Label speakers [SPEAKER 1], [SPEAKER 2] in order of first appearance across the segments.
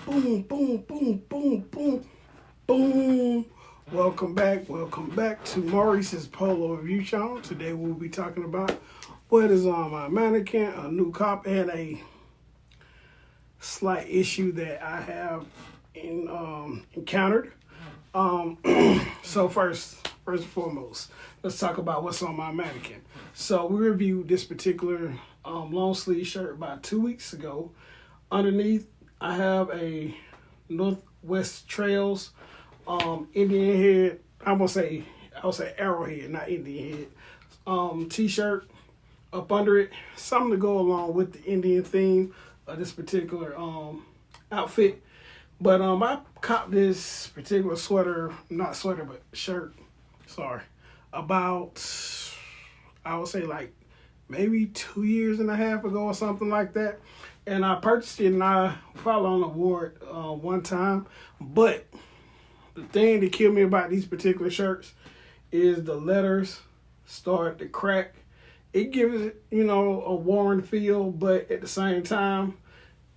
[SPEAKER 1] Boom, boom, boom, boom, boom, boom. Welcome back to Maurice's Polo Review Channel. Today we'll be talking about what is on my mannequin, a new cop, and a slight issue that I have encountered. Um, so first and foremost, let's talk about what's on my mannequin. So we reviewed this particular long sleeve shirt about 2 weeks ago. Underneath, I have a Northwest Trails Indian head. I will say arrowhead, not Indian head. T-shirt. Up under it, something to go along with the Indian theme of this particular outfit. But I copped this particular shirt. Sorry, about I would say like maybe 2 years and a half ago or something like that. And I purchased it and I followed on the award one time. But the thing that killed me about these particular shirts is the letters start to crack. It gives it, a worn feel, but at the same time,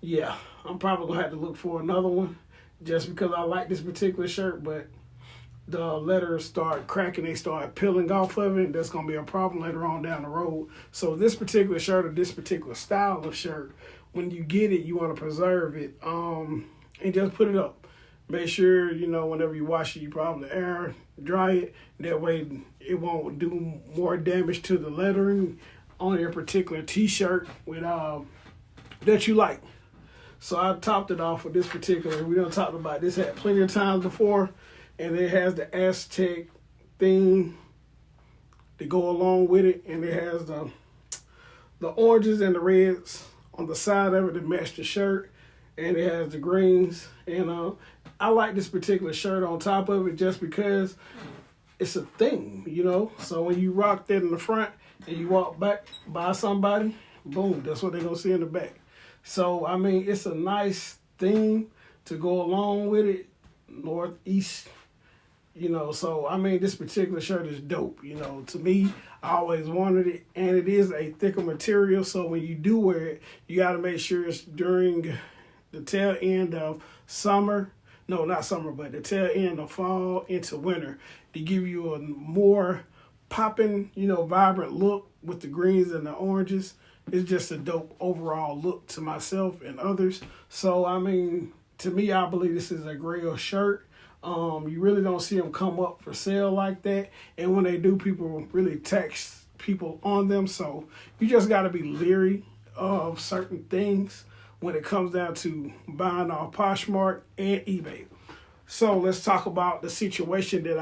[SPEAKER 1] yeah, I'm probably gonna have to look for another one just because I like this particular shirt, but the letters start cracking, they start peeling off of it, and that's gonna be a problem later on down the road. So this particular shirt or this particular style of shirt, when you get it, you want to preserve it, and just put it up. Make sure, whenever you wash it, you probably air dry it. That way it won't do more damage to the lettering on your particular t-shirt with that you like. So I topped it off with this particular. We done talked about this had plenty of times before, and it has the Aztec theme to go along with it, and it has the oranges and the reds on the side of it to match the shirt, and it has the greens. And I like this particular shirt on top of it just because it's a thing, So when you rock that in the front and you walk back by somebody, boom, that's what they're gonna see in the back. So I mean, it's a nice theme to go along with it, northeast. So I mean, this particular shirt is dope. To me, I always wanted it, and it is a thicker material. So when you do wear it, you got to make sure it's during the tail end of summer. No, not summer, but the tail end of fall into winter to give you a more popping, vibrant look with the greens and the oranges. It's just a dope overall look to myself and others. So I mean, to me, I believe this is a grail shirt. You really don't see them come up for sale like that. And when they do, people really tax people on them. So you just got to be leery of certain things when it comes down to buying off Poshmark and eBay. So let's talk about the situation that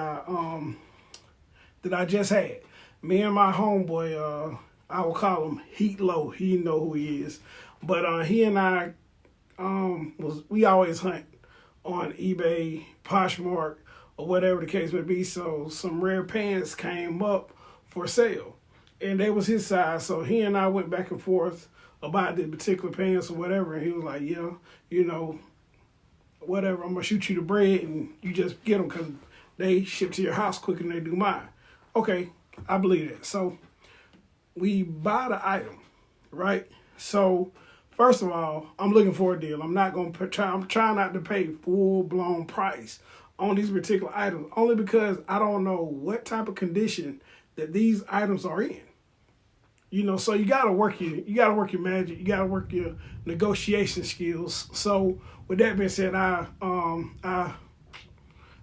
[SPEAKER 1] I just had. Me and my homeboy, I will call him Heat Low. He know who he is. But he and I we always hunt on eBay, Poshmark, or whatever the case may be. So some rare pants came up for sale, and they was his size. So he and I went back and forth about the particular pants or whatever, and he was like, yeah, whatever, I'm gonna shoot you the bread and you just get them because they ship to your house quicker than they do mine. Okay, I believe that. So we buy the item, right? So first of all, I'm looking for a deal. I'm trying not to pay full-blown price on these particular items, only because I don't know what type of condition that these items are in. So you gotta work your magic. You gotta work your negotiation skills. So with that being said, I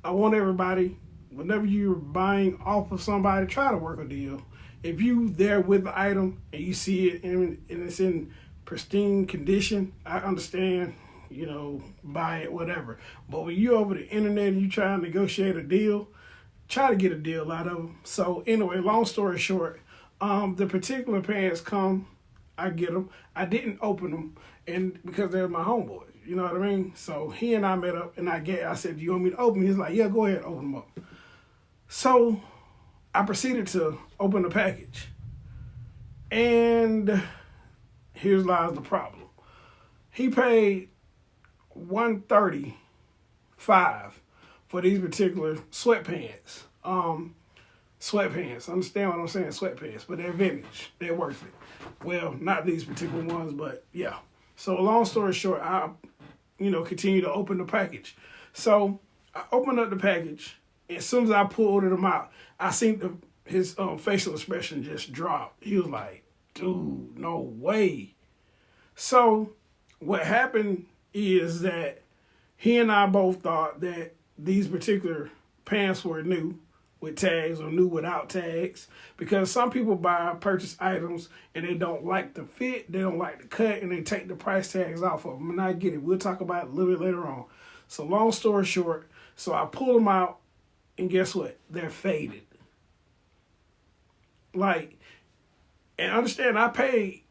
[SPEAKER 1] want everybody, whenever you're buying off of somebody, try to work a deal. If you there with the item and you see it and it's in pristine condition, I understand, buy it, whatever. But when you over the internet and you try to negotiate a deal, try to get a deal out of them. So anyway, long story short, the particular pants come, I get them. I didn't open them, and because they're my homeboy, you know what I mean? So he and I met up, and I said, do you want me to open them? He's like, yeah, go ahead, open them up. So I proceeded to open the package, and here's lies the problem. He paid $135 for these particular sweatpants. Sweatpants. Understand what I'm saying? Sweatpants, but they're vintage. They're worth it. Well, not these particular ones, but yeah. So long story short, I continue to open the package. So I opened up the package, and as soon as I pulled him out, I seen his facial expression just drop. He was like, dude, no way. So what happened is that he and I both thought that these particular pants were new with tags or new without tags, because some people purchase items and they don't like the fit, they don't like the cut, and they take the price tags off of them. And I get it. We'll talk about it a little bit later on. So long story short, so I pulled them out, and guess what? They're faded. Like, and understand, I paid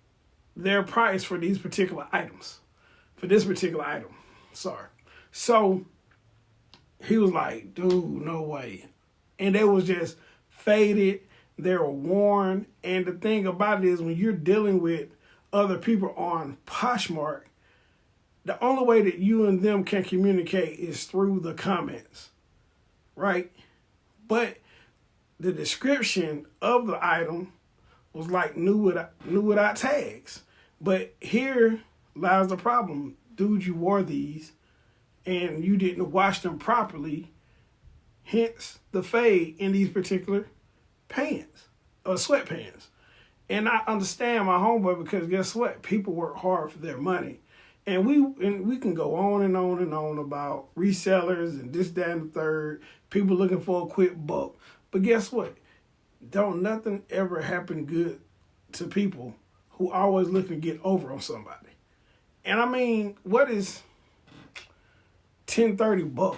[SPEAKER 1] their price for these particular items, for this particular item. Sorry. So he was like, dude, no way. And they was just faded. They were worn. And the thing about it is, when you're dealing with other people on Poshmark, the only way that you and them can communicate is through the comments, right? But the description of the item was like new without tags. But here lies the problem. Dude, you wore these and you didn't wash them properly. Hence the fade in these particular pants or sweatpants. And I understand my homeboy, because guess what? People work hard for their money. And we can go on and on and on about resellers and this, that, and the third. People looking for a quick buck. But guess what? Don't nothing ever happen good to people who always looking to get over on somebody. And I mean, what is $10-$30?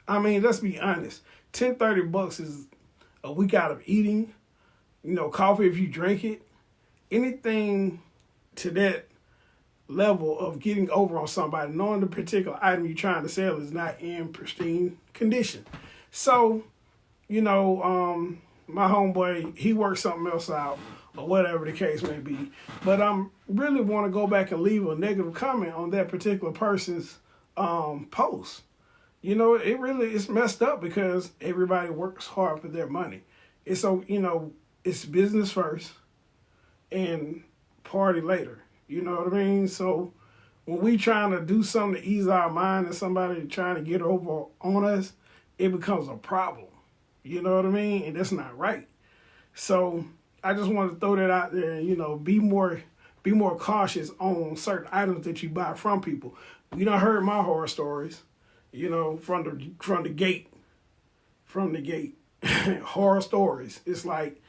[SPEAKER 1] I mean, let's be honest. $10-$30 is a week out of eating. Coffee if you drink it. Anything to that level of getting over on somebody, knowing the particular item you're trying to sell is not in pristine condition. So, my homeboy, he worked something else out, or whatever the case may be. But I really want to go back and leave a negative comment on that particular person's post. It really is messed up, because everybody works hard for their money. It's so, it's business first and party later. You know what I mean? So when we trying to do something to ease our mind and somebody trying to get over on us, it becomes a problem. You know what I mean? And that's not right. So I just want to throw that out there and, be more cautious on certain items that you buy from people. You done heard my horror stories, from the gate, horror stories. It's like,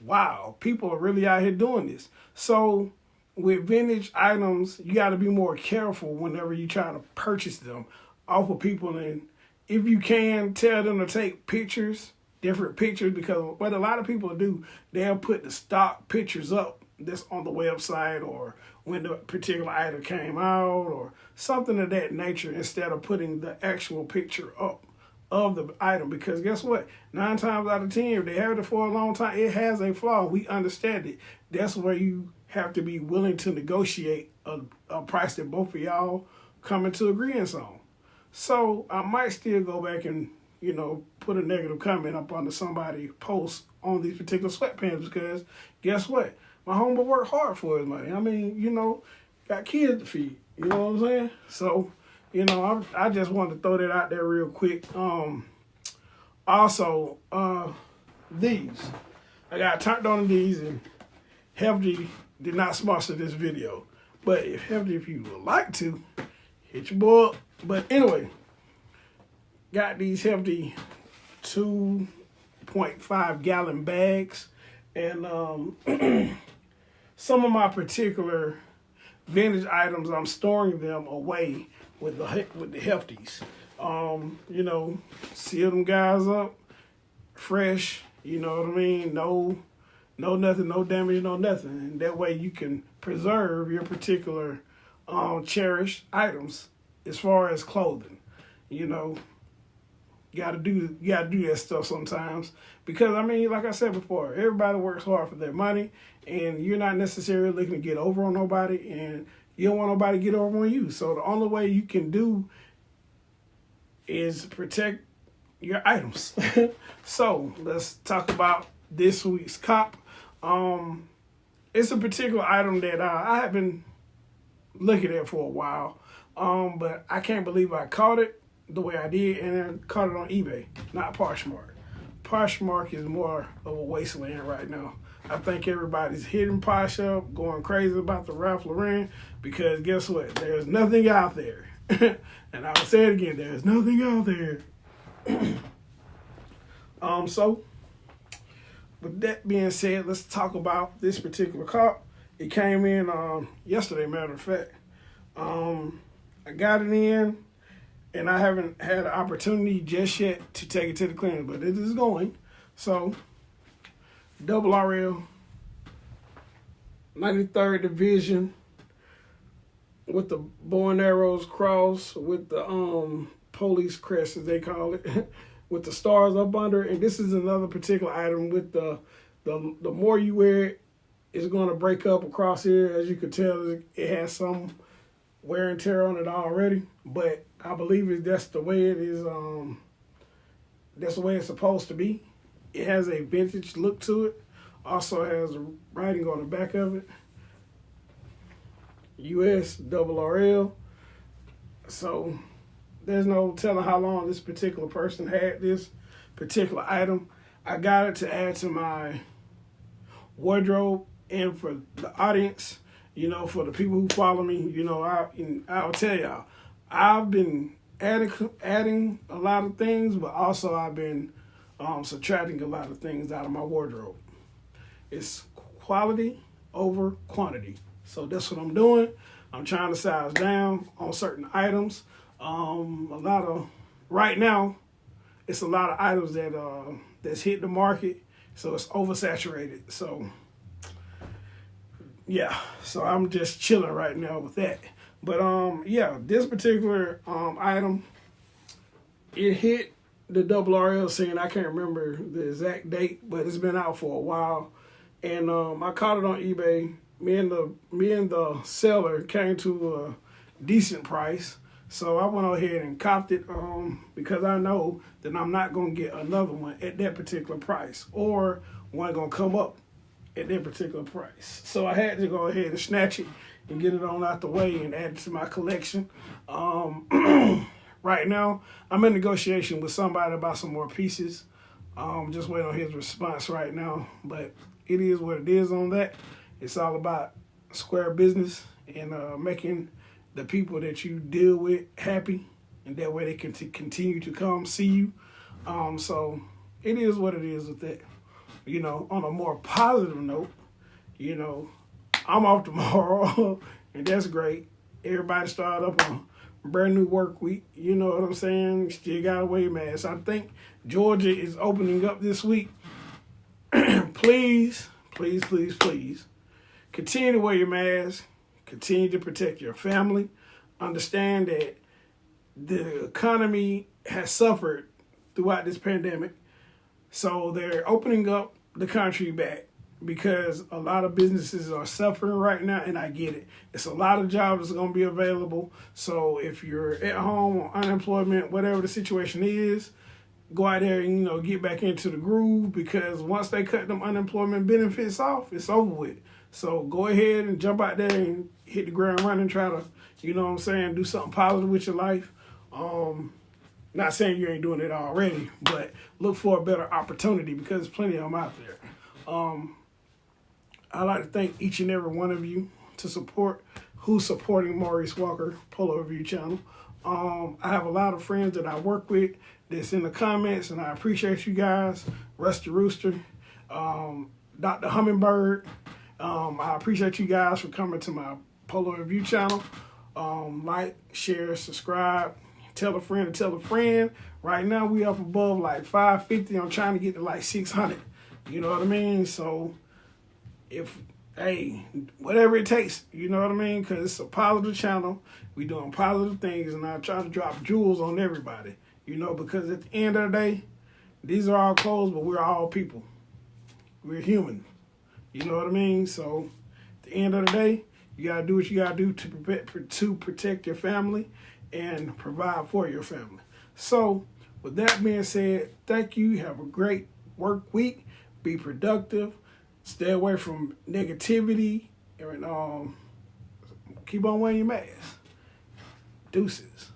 [SPEAKER 1] wow, people are really out here doing this. So with vintage items, you got to be more careful whenever you try to purchase them off of people. And if you can, tell them to take pictures, different pictures, because what a lot of people do, they'll put the stock pictures up that's on the website, or when the particular item came out, or something of that nature, instead of putting the actual picture up of the item. Because guess what? 9 times out of 10, if they have it for a long time, it has a flaw. We understand it. That's where you have to be willing to negotiate a price that both of y'all come into agreement on. So I might still go back and, put a negative comment up under somebody's post on these particular sweatpants, because guess what? My homeboy worked hard for his money. I mean, got kids to feed. You know what I'm saying? So, I just wanted to throw that out there real quick. Also, these. I got turned on these, and Hefty did not sponsor this video. But if you would like to, hit your boy up. But anyway, got these Hefty 2.5 gallon bags. And some of my particular vintage items, I'm storing them away with the Hefties. Seal them guys up fresh, you know what I mean? No nothing, no damage, no nothing. And that way you can preserve your particular cherished items as far as clothing. You gotta do that stuff sometimes, because like I said before, everybody works hard for their money, and you're not necessarily looking to get over on nobody, and you don't want nobody to get over on you. So the only way you can do is protect your items. So let's talk about this week's cop. It's a particular item that I have been looking at for a while. But I can't believe I caught it the way I did, and then caught it on eBay, not Poshmark. Poshmark is more of a wasteland right now. I think everybody's hitting Posh up, going crazy about the Ralph Lauren, because guess what? There's nothing out there. And I'll say it again, there's nothing out there. So, with that being said, let's talk about this particular car. It came in yesterday, matter of fact. I got it in, and I haven't had an opportunity just yet to take it to the clinic, but it is going. So, double RL, 93rd Division, with the bow and arrows cross, with the police crest, as they call it, with the stars up under it. And this is another particular item with the more you wear it, it's going to break up across here. As you can tell, it has some wear and tear on it already, but I believe that's the way it is. That's the way it's supposed to be. It has a vintage look to it. Also has writing on the back of it. US double RL. So there's no telling how long this particular person had this particular item. I got it to add to my wardrobe, and for the audience, you know, for the people who follow me, you know, I'll tell y'all, I've been adding a lot of things, but also I've been subtracting a lot of things out of my wardrobe. It's quality over quantity. So that's what I'm doing. I'm trying to size down on certain items. Right now, it's a lot of items that's hit the market, so it's oversaturated. So yeah, so I'm just chilling right now with that. But yeah, this particular item, it hit the double RL scene. I can't remember the exact date, but it's been out for a while. And I caught it on eBay. Me and the seller came to a decent price. So I went ahead and copped it because I know that I'm not going to get another one at that particular price, or one going to come up at that particular price. So I had to go ahead and snatch it and get it on out the way and add it to my collection. Right now, I'm in negotiation with somebody about some more pieces. Just waiting on his response right now. But it is what it is on that. It's all about square business and making the people that you deal with happy, and that way they can continue to come see you. So it is what it is with that. You know, on a more positive note, you know, I'm off tomorrow, and that's great. Everybody started up on a brand new work week. You know what I'm saying? Still got to wear masks. I think Georgia is opening up this week. Please, please, please, please, continue to wear your mask. Continue to protect your family. Understand that the economy has suffered throughout this pandemic. So they're opening up the country back because a lot of businesses are suffering right now, and I get it. It's a lot of jobs that's going to be available. So if you're at home on unemployment, whatever the situation is, go out there and, you know, get back into the groove, because once they cut them unemployment benefits off, it's over with. So go ahead and jump out there and hit the ground running, try to, you know what I'm saying, do something positive with your life. Not saying you ain't doing it already, but look for a better opportunity, because there's plenty of them out there. I'd like to thank each and every one of you who's supporting Maurice Walker Polo Review channel. I have a lot of friends that I work with that's in the comments, and I appreciate you guys. Rusty Rooster, Dr. Hummingbird. I appreciate you guys for coming to my Polo Review channel. Like, share, subscribe, tell a friend to tell a friend. Right now we up above like 550. I'm trying to get to like 600. You know what I mean? So whatever it takes, you know what I mean? Because it's a positive channel. We doing positive things, and I try to drop jewels on everybody. You know, because at the end of the day, these are all clothes, but we're all people. We're human. You know what I mean? So at the end of the day, you got to do what you got to do to protect your family and provide for your family. So with that being said, thank you. Have a great work week. Be productive. Stay away from negativity and keep on wearing your mask. Deuces.